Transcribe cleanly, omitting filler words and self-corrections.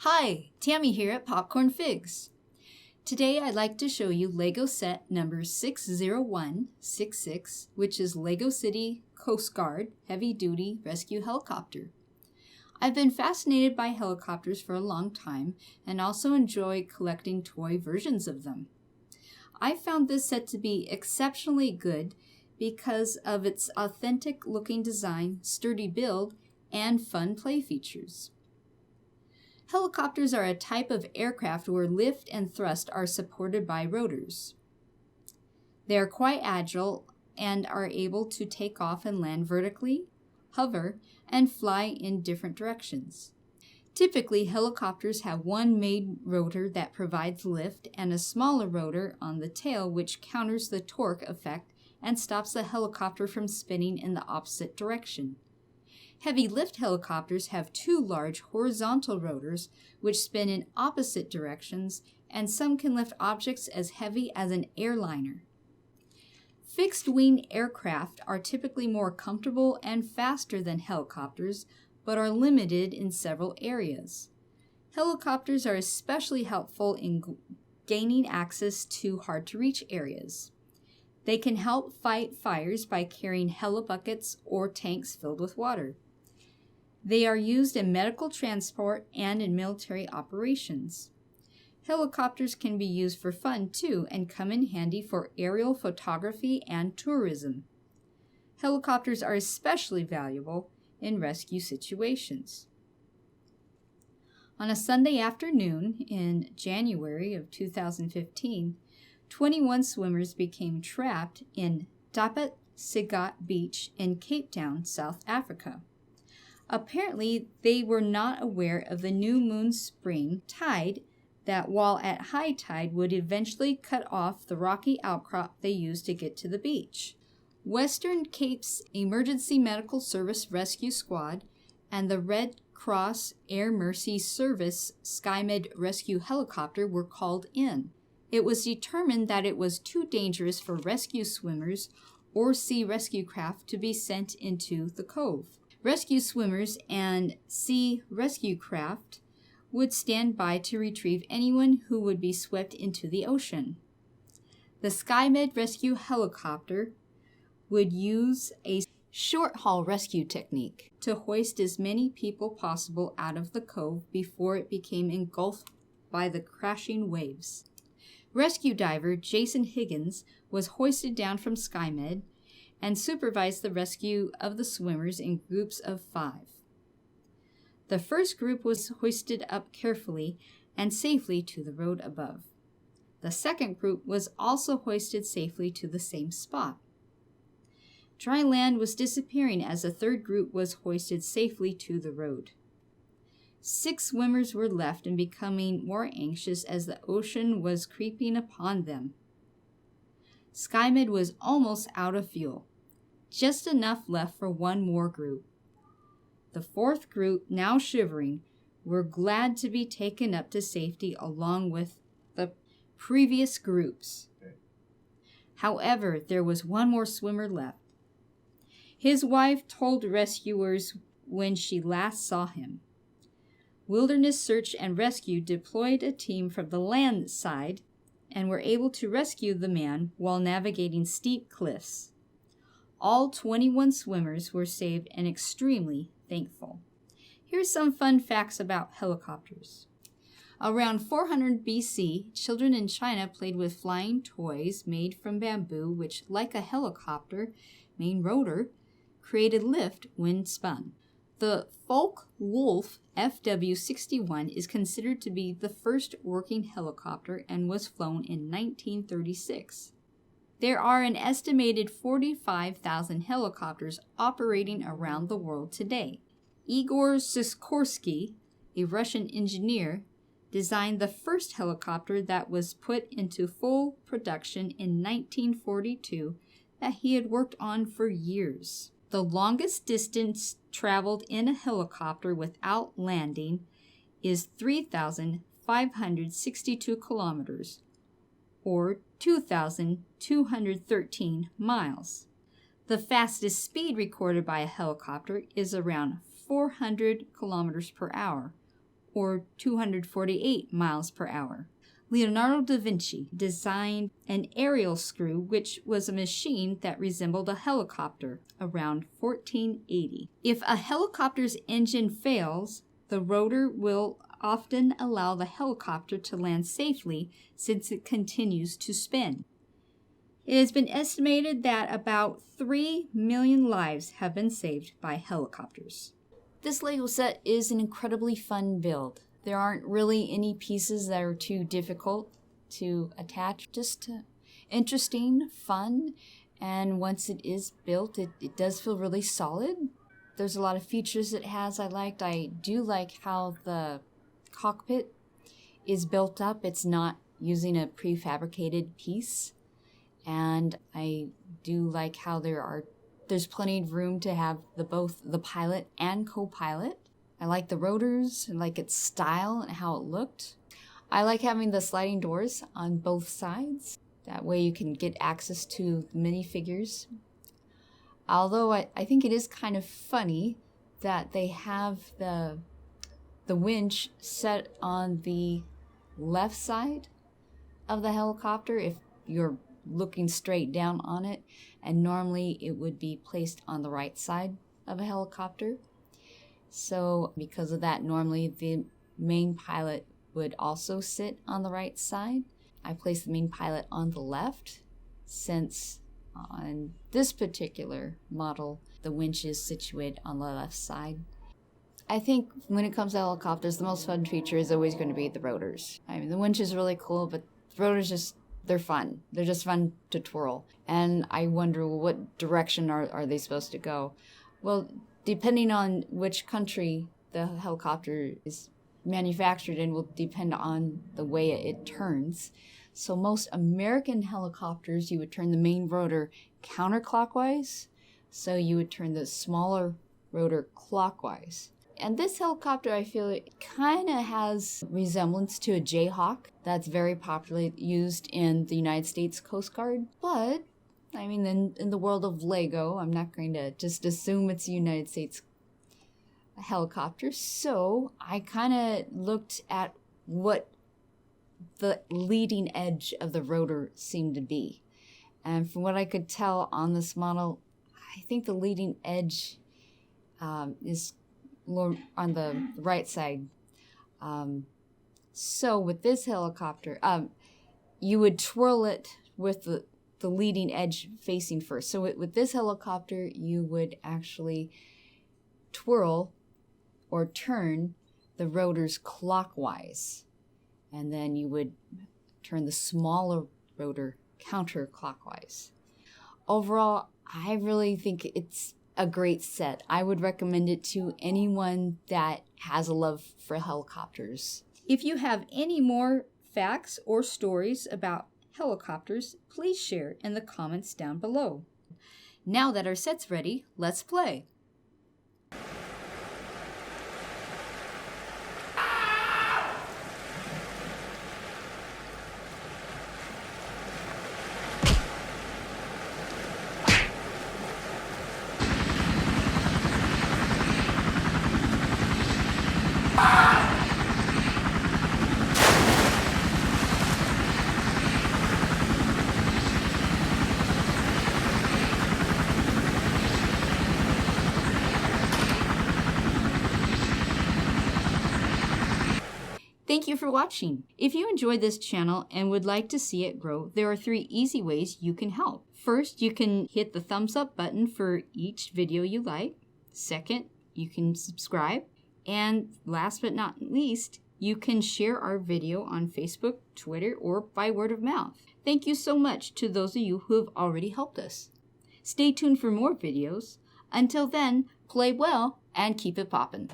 Hi, Tammy here at Popcorn Figs. Today I'd like to show you LEGO set number 60166, which is LEGO City Coast Guard Heavy Duty Rescue Helicopter. I've been fascinated by helicopters for a long time and also enjoy collecting toy versions of them. I found this set to be exceptionally good because of its authentic looking design, sturdy build, and fun play features. Helicopters are a type of aircraft where lift and thrust are supported by rotors. They are quite agile and are able to take off and land vertically, hover, and fly in different directions. Typically, helicopters have one main rotor that provides lift and a smaller rotor on the tail which counters the torque effect and stops the helicopter from spinning in the opposite direction. Heavy lift helicopters have two large horizontal rotors which spin in opposite directions, and some can lift objects as heavy as an airliner. Fixed-wing aircraft are typically more comfortable and faster than helicopters, but are limited in several areas. Helicopters are especially helpful in gaining access to hard-to-reach areas. They can help fight fires by carrying helibuckets or tanks filled with water. They are used in medical transport and in military operations. Helicopters can be used for fun too and come in handy for aerial photography and tourism. Helicopters are especially valuable in rescue situations. On a Sunday afternoon in January of 2015, 21 swimmers became trapped in Dapat Sigat Beach in Cape Town, South Africa. Apparently, they were not aware of the new moon spring tide that, while at high tide, would eventually cut off the rocky outcrop they used to get to the beach. Western Cape's Emergency Medical Service Rescue Squad and the Red Cross Air Mercy Service SkyMed Rescue Helicopter were called in. It was determined that it was too dangerous for rescue swimmers or sea rescue craft to be sent into the cove. Rescue swimmers and sea rescue craft would stand by to retrieve anyone who would be swept into the ocean. The SkyMed rescue helicopter would use a short-haul rescue technique to hoist as many people possible out of the cove before it became engulfed by the crashing waves. Rescue diver Jason Higgins was hoisted down from SkyMed and supervised the rescue of the swimmers in groups of 5. The first group was hoisted up carefully and safely to the road above. The second group was also hoisted safely to the same spot. Dry land was disappearing as the third group was hoisted safely to the road. 6 swimmers were left and becoming more anxious as the ocean was creeping upon them. SkyMed was almost out of fuel, just enough left for one more group. The fourth group, now shivering, were glad to be taken up to safety along with the previous groups. However, there was one more swimmer left. His wife told rescuers when she last saw him. Wilderness Search and Rescue deployed a team from the land side and were able to rescue the man while navigating steep cliffs. All 21 swimmers were saved and extremely thankful. Here's some fun facts about helicopters. Around 400 BC, children in China played with flying toys made from bamboo which, like a helicopter main rotor, created lift when spun. The Focke-Wulf FW-61 is considered to be the first working helicopter and was flown in 1936. There are an estimated 45,000 helicopters operating around the world today. Igor Sikorsky, a Russian engineer, designed the first helicopter that was put into full production in 1942 that he had worked on for years. The longest distance traveled in a helicopter without landing is 3,562 kilometers, or 2,213 miles. The fastest speed recorded by a helicopter is around 400 kilometers per hour, or 248 miles per hour. Leonardo da Vinci designed an aerial screw, which was a machine that resembled a helicopter, around 1480. If a helicopter's engine fails, the rotor will often allow the helicopter to land safely since it continues to spin. It has been estimated that about 3 million lives have been saved by helicopters. This Lego set is an incredibly fun build. There aren't really any pieces that are too difficult to attach, just interesting, fun, and once it is built, it does feel really solid. There's a lot of features it has I liked. I do like how the cockpit is built up. It's not using a prefabricated piece. And I do like how there's plenty of room to have both the pilot and co-pilot. I like the rotors, I like its style and how it looked. I like having the sliding doors on both sides. That way you can get access to the minifigures. Although I think it is kind of funny that they have the winch set on the left side of the helicopter if you're looking straight down on it, and normally it would be placed on the right side of a helicopter. So because of that, normally the main pilot would also sit on the right side. I placed the main pilot on the left since on this particular model the winch is situated on the left side. I think when it comes to helicopters, the most fun feature is always going to be the rotors. I mean, the winch is really cool, but the rotors they're fun. They're just fun to twirl. And I wonder, well, what direction are they supposed to go? Well, depending on which country the helicopter is manufactured in will depend on the way it turns. So most American helicopters, you would turn the main rotor counterclockwise. So you would turn the smaller rotor clockwise. And this helicopter, I feel it kind of has resemblance to a Jayhawk that's very popularly used in the United States Coast Guard. But, I mean, in the world of Lego, I'm not going to just assume it's a United States helicopter. So I kind of looked at what the leading edge of the rotor seemed to be. And from what I could tell on this model, I think the leading edge is on the right side. So with this helicopter, you would twirl it with the leading edge facing first. So with this helicopter, you would actually twirl or turn the rotors clockwise. And then you would turn the smaller rotor counterclockwise. Overall, I really think it's a great set. I would recommend it to anyone that has a love for helicopters. If you have any more facts or stories about helicopters, please share in the comments down below. Now that our set's ready, let's play. Thank you for watching. If you enjoyed this channel and would like to see it grow, there are 3 easy ways you can help. First, you can hit the thumbs up button for each video you like. Second, you can subscribe. And last but not least, you can share our video on Facebook, Twitter, or by word of mouth. Thank you so much to those of you who have already helped us. Stay tuned for more videos. Until then, play well and keep it poppin'.